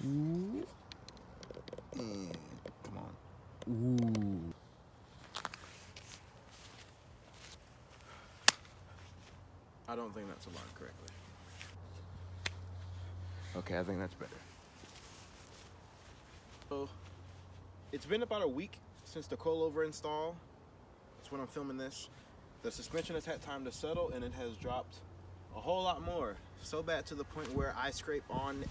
Ooh. And come on. Ooh. I don't think that's aligned correctly. Okay, I think that's better. So, it's been about a week since the coilover install. That's when I'm filming this. The suspension has had time to settle and it has dropped a whole lot more. So bad to the point where I scrape on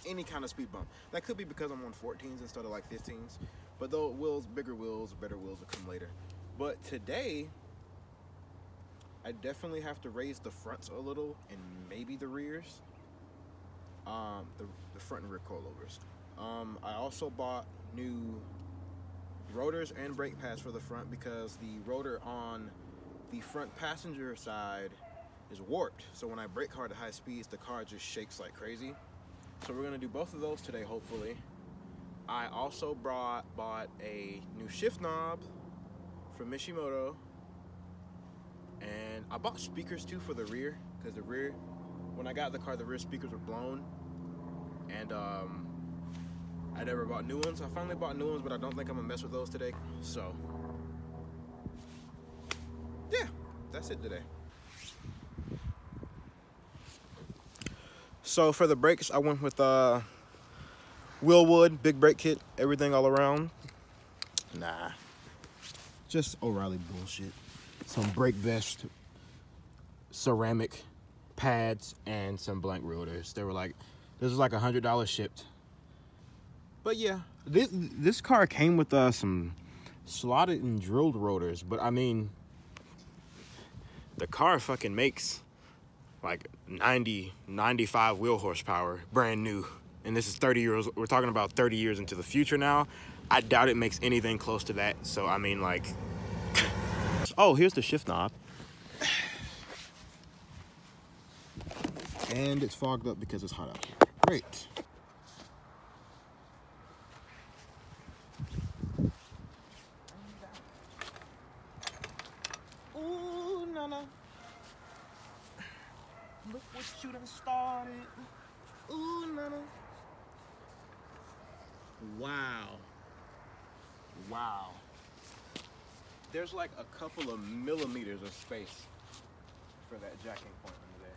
any kind of speed bump. That could be because I'm on 14s instead of like 15s. But though wheels, bigger wheels, better wheels will come later. But today, I definitely have to raise the fronts a little and maybe the rears. The front and rear coilovers. I also bought new rotors and brake pads for the front because the rotor on the front passenger side is warped. So when I brake hard at high speeds, the car just shakes like crazy. So we're gonna do both of those today, hopefully. I also bought a new shift knob from Mishimoto. And I bought speakers too for the rear, because the rear, when I got the car, the rear speakers were blown. And I never bought new ones. I finally bought new ones, but I don't think I'm gonna mess with those today. So, yeah, that's it today. So for the brakes, I went with Willwood, big brake kit, everything all around. Nah, just O'Reilly bullshit. Some brake vest, ceramic pads, and some blank rotors. They were like, this was like $100 shipped. But yeah, this car came with some slotted and drilled rotors. But I mean, the car fucking makes like 90, 95 wheel horsepower, brand new. And this is 30 years, we're talking about 30 years into the future now. I doubt it makes anything close to that. So I mean, like, oh, here's the shift knob. And it's fogged up because it's hot out here. Great. Ooh, no. Look what you done started. Ooh, no. Wow. There's like a couple of millimeters of space for that jacking point under there.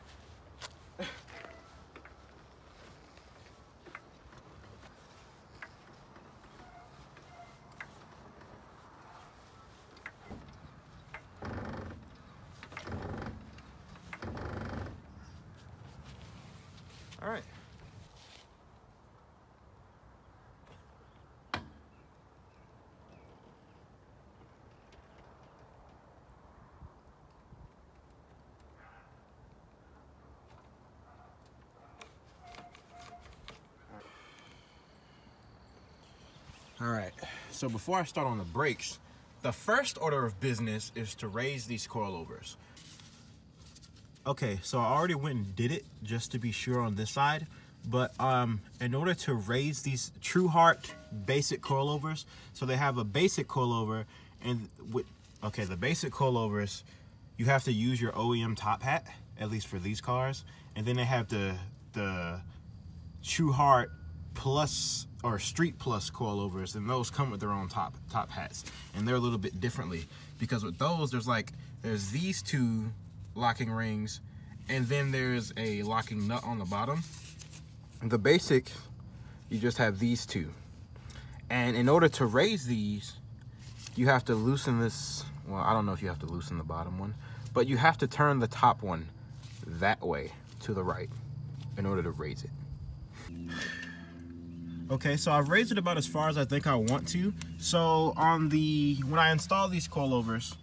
All right. All right, so before I start on the brakes, the first order of business is to raise these coilovers. Okay, so I already went and did it just to be sure on this side, but in order to raise these True Heart basic coilovers, so they have a basic coilover, and the basic coilovers, you have to use your OEM top hat, at least for these cars, and then they have the True Heart Plus or Street Plus coilovers, and those come with their own top hats, and they're a little bit differently, because with those there's these two locking rings, and then there's a locking nut on the bottom. The basic, you just have these two, and in order to raise these, you have to loosen this. Well, I don't know if you have to loosen the bottom one, but you have to turn the top one that way to the right in order to raise it. Okay, so I've raised it about as far as I think I want to. So when I install these coilovers,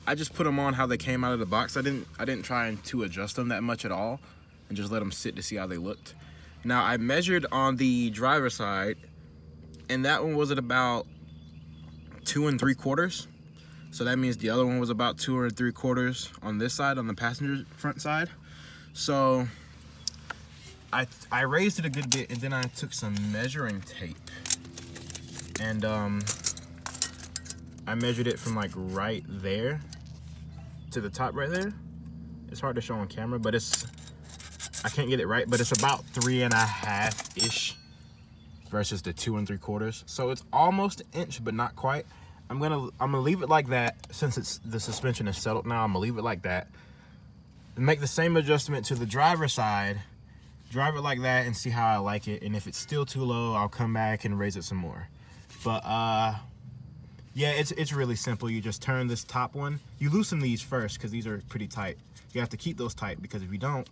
I just put them on how they came out of the box. I didn't try to adjust them that much at all, and just let them sit to see how they looked. Now I measured on the driver's side, and that one was at about 2 3/4. So that means the other one was about 2 3/4 on this side, on the passenger front side. So I raised it a good bit, and then I took some measuring tape, and I measured it from like right there to the top right there. It's hard to show on camera, but it's I can't get it right, but it's about 3.5-ish versus the 2 3/4. So it's almost an inch, but not quite. I'm gonna leave it like that since the suspension is settled now. I'm gonna leave it like that. And make the same adjustment to the driver's side. Drive it like that and see how I like it. And if it's still too low, I'll come back and raise it some more. But yeah, it's really simple. You just turn this top one. You loosen these first because these are pretty tight. You have to keep those tight because if you don't,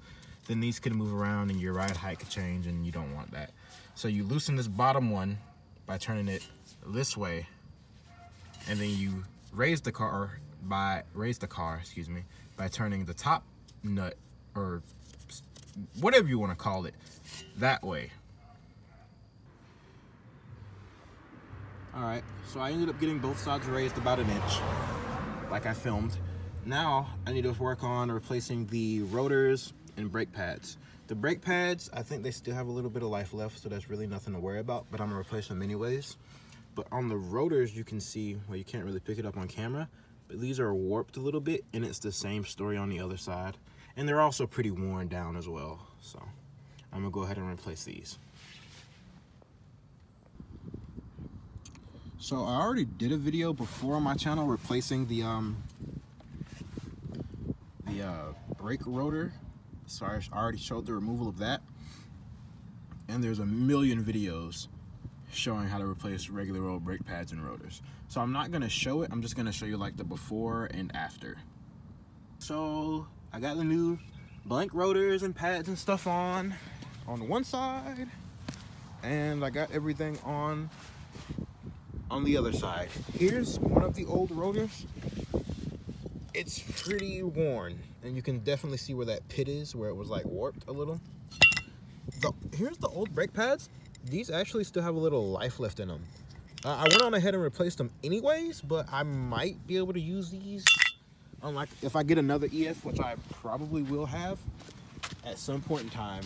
then these could move around and your ride height could change and you don't want that. So you loosen this bottom one by turning it this way. And then you raise the car, excuse me, by turning the top nut, or whatever you want to call it, that way. All right, so I ended up getting both sides raised about 1 inch, like I filmed. Now I need to work on replacing the rotors and brake pads. The brake pads, I think they still have a little bit of life left, so that's really nothing to worry about, but I'm gonna replace them anyways. But on the rotors, you can see, well, you can't really pick it up on camera, but these are warped a little bit, and it's the same story on the other side. And they're also pretty worn down as well. So I'm gonna go ahead and replace these. So I already did a video before on my channel replacing the brake rotor. So I already showed the removal of that. And there's a million videos showing how to replace regular old brake pads and rotors. So I'm not gonna show it, I'm just gonna show you like the before and after. So I got the new blank rotors and pads and stuff on one side, and I got everything on the other side. Here's one of the old rotors. It's pretty worn, and you can definitely see where that pit is, where it was like warped a little. Here's the old brake pads. These actually still have a little life left in them. I went on ahead and replaced them anyways, but I might be able to use these unlike if I get another EF, which I probably will have at some point in time.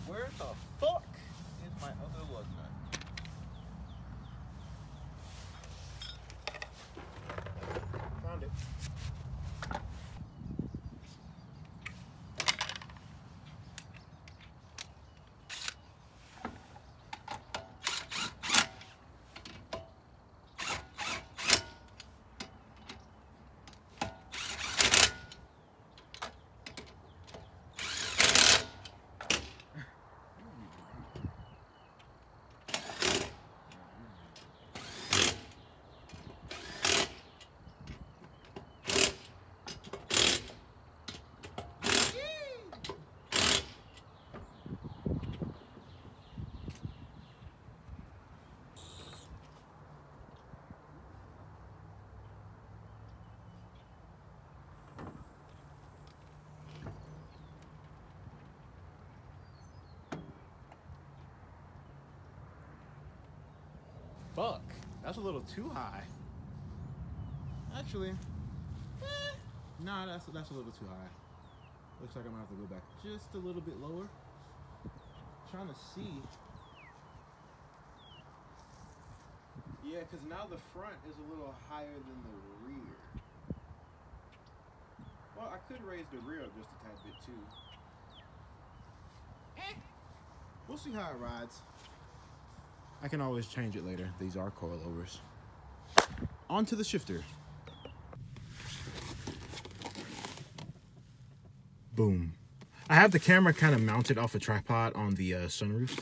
Where the fuck is my other lug nut? Found it. Fuck, that's a little too high. Actually, nah, that's a little too high. Looks like I'm gonna have to go back just a little bit lower. Trying to see. Yeah, because now the front is a little higher than the rear. Well, I could raise the rear just a tad bit too. We'll see how it rides. I can always change it later. These are coilovers. Onto the shifter. Boom. I have the camera kind of mounted off a tripod on the sunroof.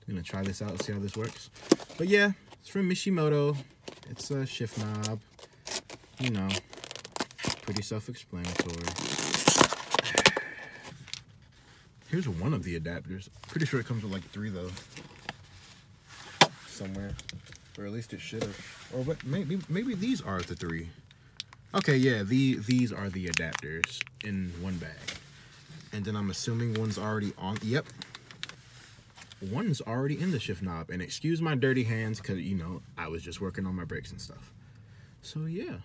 I'm gonna try this out and see how this works. But yeah, it's from Mishimoto. It's a shift knob. You know, pretty self-explanatory. Here's one of the adapters. Pretty sure it comes with like 3 though. Somewhere, or at least it should have. Or what? Maybe these are the 3. Okay, yeah, these are the adapters in one bag, And then I'm assuming one's already on. Yep. One's already in the shift knob. And excuse my dirty hands because, you know, I was just working on my brakes and stuff. So, yeah.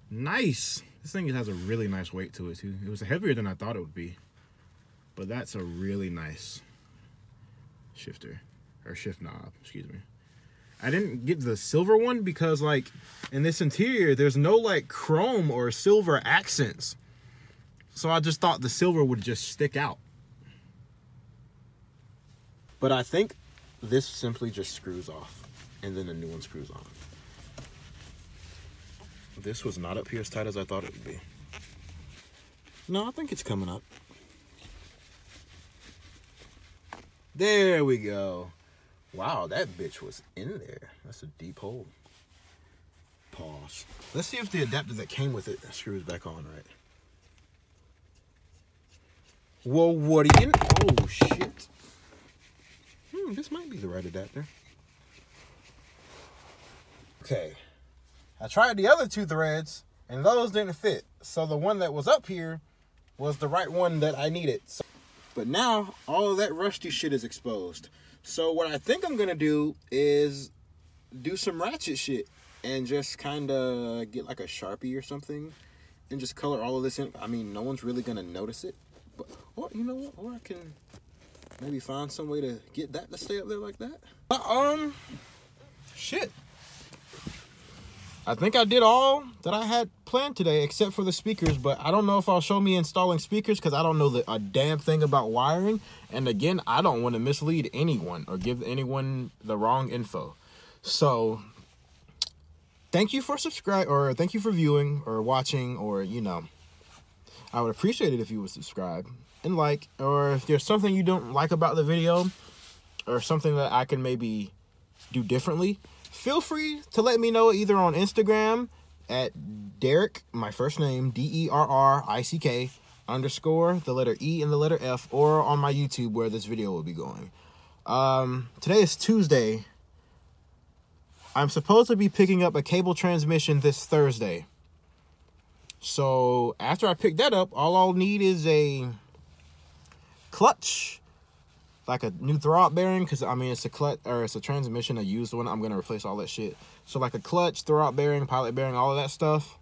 Nice. This thing has a really nice weight to it, too. It was heavier than I thought it would be. But that's a really nice shifter. Or shift knob, excuse me. I didn't get the silver one because, like, in this interior, there's no, like, chrome or silver accents. So I just thought the silver would just stick out. But I think this simply just screws off, and then the new one screws on. This was not up here as tight as I thought it would be. No, I think it's coming up. There we go. Wow, that bitch was in there. That's a deep hole. Pause. Let's see if the adapter that came with it screws back on right. Whoa, what are you? Oh, shit. This might be the right adapter. Okay. I tried the other two threads, and those didn't fit. So the one that was up here was the right one that I needed. But now, all of that rusty shit is exposed. So what I think I'm going to do is do some ratchet shit and just kind of get like a Sharpie or something and just color all of this in. I mean, no one's really going to notice it. But, or, you know what? Or I can maybe find some way to get that to stay up there like that. Shit. I think I did all that I had planned today except for the speakers, but I don't know if I'll show me installing speakers because I don't know a damn thing about wiring. And again, I don't want to mislead anyone or give anyone the wrong info. So thank you for subscribing, or thank you for viewing or watching, or, you know, I would appreciate it if you would subscribe and like, or if there's something you don't like about the video or something that I can maybe do differently, feel free to let me know either on Instagram at Derrick, my first name, DERRICK _ the letter E and the letter F, or on my YouTube where this video will be going. Today is Tuesday. I'm supposed to be picking up a cable transmission this Thursday. So after I pick that up, all I'll need is a clutch, like a new throwout bearing, because I mean it's a clutch, or it's a transmission, a used one. I'm gonna replace all that shit. So like a clutch, throwout bearing, pilot bearing, all of that stuff.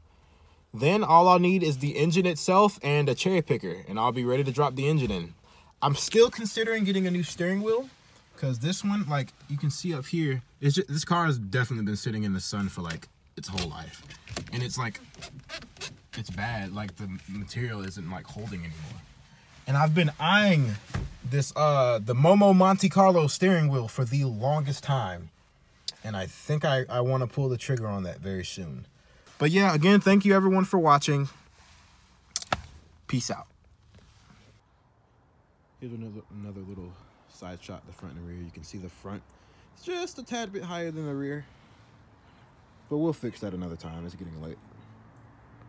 Then all I'll need is the engine itself and a cherry picker, and I'll be ready to drop the engine in. I'm still considering getting a new steering wheel, because this one, like you can see up here, it's just, this car has definitely been sitting in the sun for like its whole life, and it's like, it's bad. Like the material isn't like holding anymore. And I've been eyeing this the Momo Monte Carlo steering wheel for the longest time, and I think I want to pull the trigger on that very soon. But yeah, again, thank you everyone for watching. Peace out. Here's another little side shot, the front and rear. You can see the front, it's just a tad bit higher than the rear, but we'll fix that another time. It's getting late.